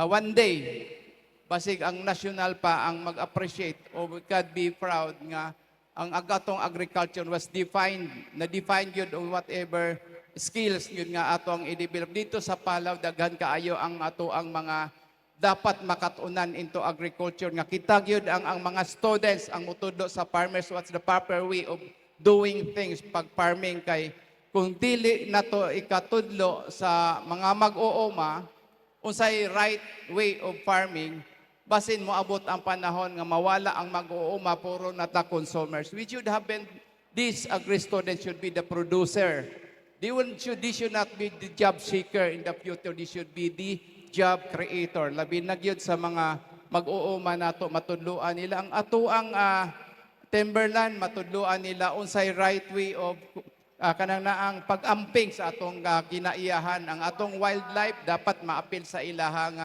one day, basig ang national pa ang mag-appreciate o we can be proud nga ang agatong agriculture was na-define yun o whatever skills yun nga atong i-develop. Dito sa Palaw, daghan kaayo ang ato ang mga dapat makatunan into agriculture nga kita yun ang mga students ang mutudlo sa farmers what's the proper way of doing things pag farming kay kung dili na to ikatudlo sa mga mag-uuma unsay right way of farming basin mo abot ang panahon nga mawala ang mag-uuma puro nata consumers. We should have been, these agri-students should be the producer. They should not be the job seeker in the future. They should be the job creator. Labi na gyud sa mga mag-uuma nato matudluan nila ang ato ang timberland matudluan nila unsay right way of kanang naang pag-amping sa atong kinaiyahan. Ang atong wildlife dapat maapil sa ilaha nga